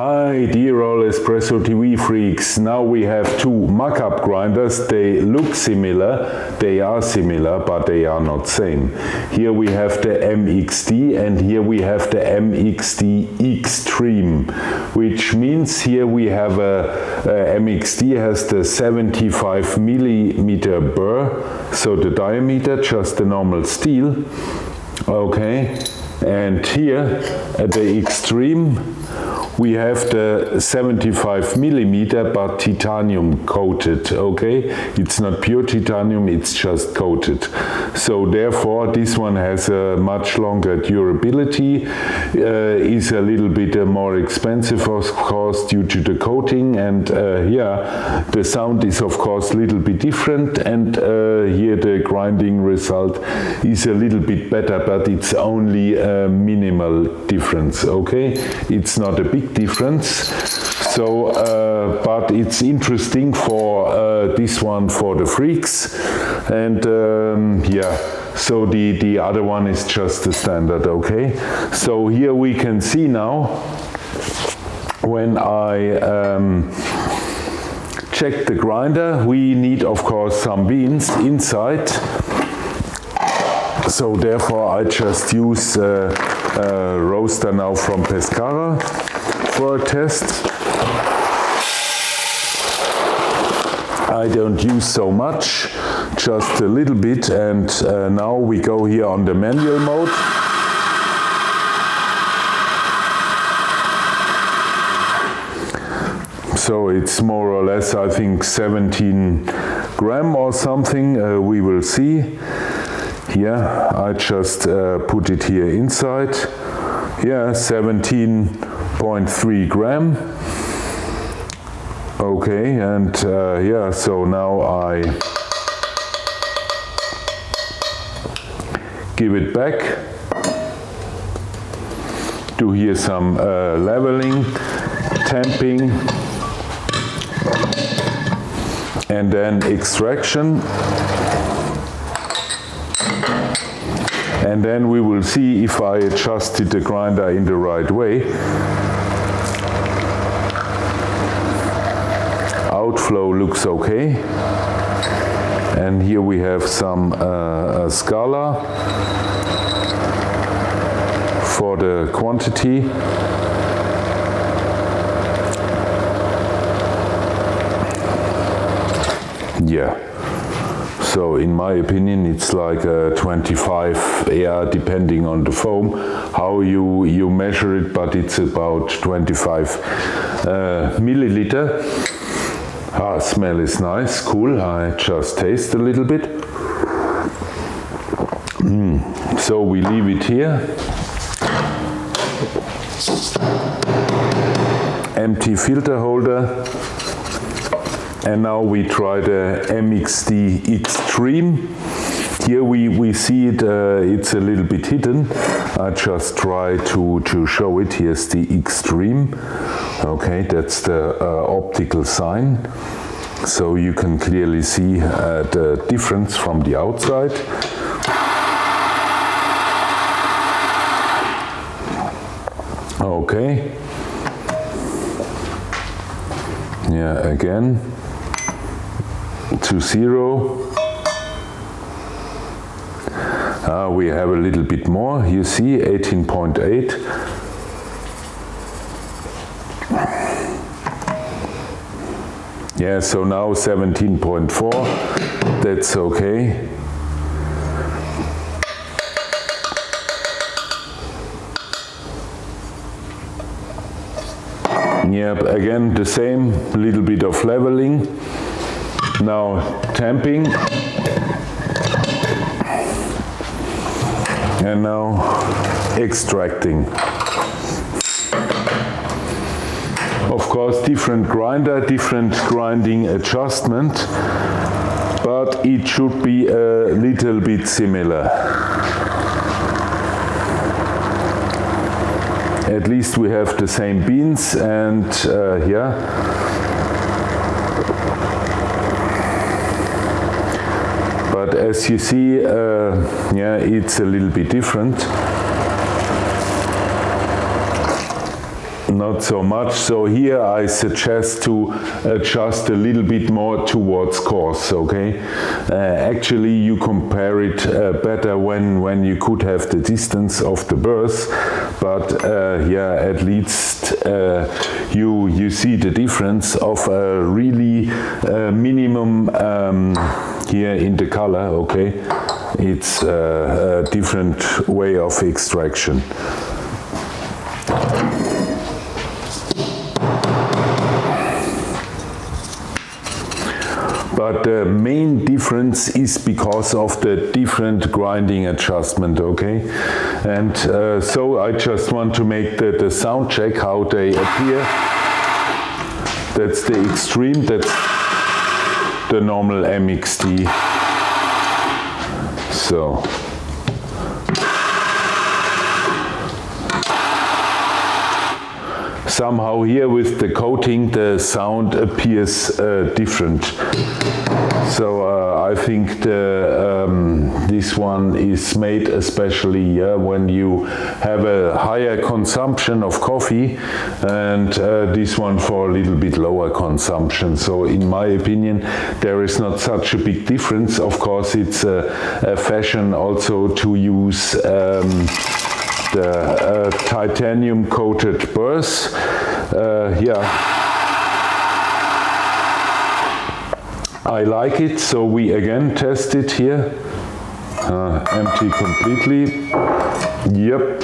Hi dear all Espresso TV freaks, now we have two Macap grinders. They look similar, they are similar, but they are not same. Here we have the MXD and here we have the MXD Xtreme, which means here we have a MXD has the 75 millimeter burr, so the diameter, just the normal steel. Okay, and here at the Xtreme we have the 75 millimeter but titanium coated. Okay, it's not pure titanium, it's just coated, so therefore this one has a much longer durability, is a little bit more expensive of course due to the coating, and yeah, the sound is of course a little bit different, and here the grinding result is a little bit better, but it's only a minimal difference. Okay, it's not a big difference, so but it's interesting for this one for the freaks, and yeah, so the other one is just the standard. Okay, so here we can see now when I check the grinder, we need of course some beans inside, so therefore I just use a roaster now from Pescara for a test. I don't use so much, just a little bit, and now we go here on the manual mode. So it's more or less, I think, 17 gram or something, we will see. Here, I just put it here inside. Yeah, 17.3 gram. Okay, and yeah, so now I give it back. Do here some leveling, tamping, and then extraction. And then we will see if I adjusted the grinder in the right way. Outflow looks okay. And here we have some scala for the quantity. Yeah. So in my opinion it's like 25, yeah, depending on the foam, how you measure it, but it's about 25 milliliter. Ah, smell is nice, cool. I just taste a little bit. So we leave it here. Empty filter holder. And now we try the MXD Xtreme. Here we see it, it's a little bit hidden. I just try to show it. Here's the Xtreme. Okay, that's the optical sign. So you can clearly see the difference from the outside. Okay. Yeah, again. To 0. We have a little bit more, you see, 18.8. Yeah, so now 17.4, that's okay. Yeah, again the same, little bit of leveling. Now tamping, and now extracting. Of course, different grinder, different grinding adjustment, but it should be a little bit similar. At least we have the same beans, and yeah. But as you see, yeah, it's a little bit different. not so much. So here I suggest to adjust a little bit more towards coarse, okay? Actually you compare it better when you could have the distance of the burrs, but yeah, at least you see the difference of a really minimum here in the color, okay? It's a different way of extraction. But the main difference is because of the different grinding adjustment, okay? And so I just want to make the sound check how they appear. That's the Xtreme, that's the normal MXD. So. Somehow here with the coating the sound appears different. So I think this one is made especially when you have a higher consumption of coffee, and this one for a little bit lower consumption. So in my opinion there is not such a big difference. Of course it's a fashion also to use the titanium coated burrs. Yeah, I like it, so we again test it here. Empty completely. Yep.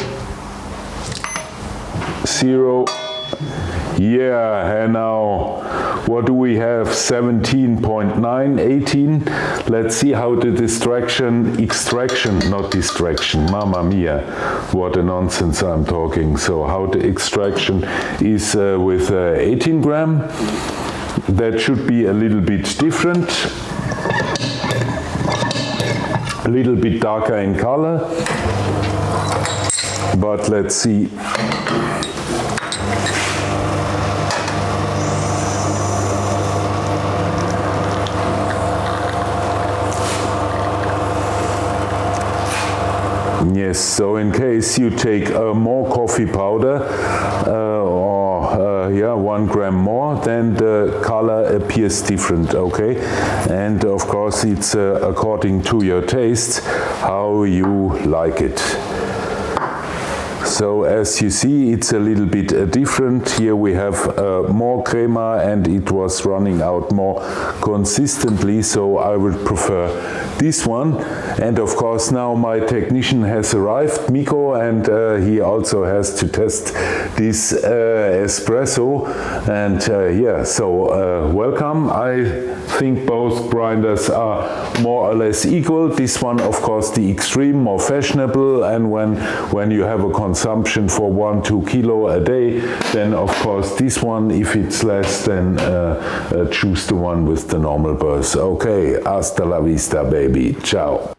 0. Yeah, and now what do we have? 17.9, 18. Let's see how the not distraction, mamma mia, what a nonsense I'm talking. So how the extraction is with 18 gram. That should be a little bit different. A little bit darker in color. But let's see. Yes, so in case you take more coffee powder or yeah, 1 gram more, then the color appears different, okay? And of course it's according to your taste how you like it. So as you see, it's a little bit different. Here we have more crema and it was running out more consistently, so I would prefer this one. And of course now my technician has arrived, Miko, and he also has to test this espresso. And yeah, so welcome. I think both grinders are more or less equal. This one, of course, the Xtreme, more fashionable, and when you have a consumption for 1-2 kilo a day, then of course this one, if it's less, then choose the one with the normal burrs. Okay, hasta la vista, baby. Ciao.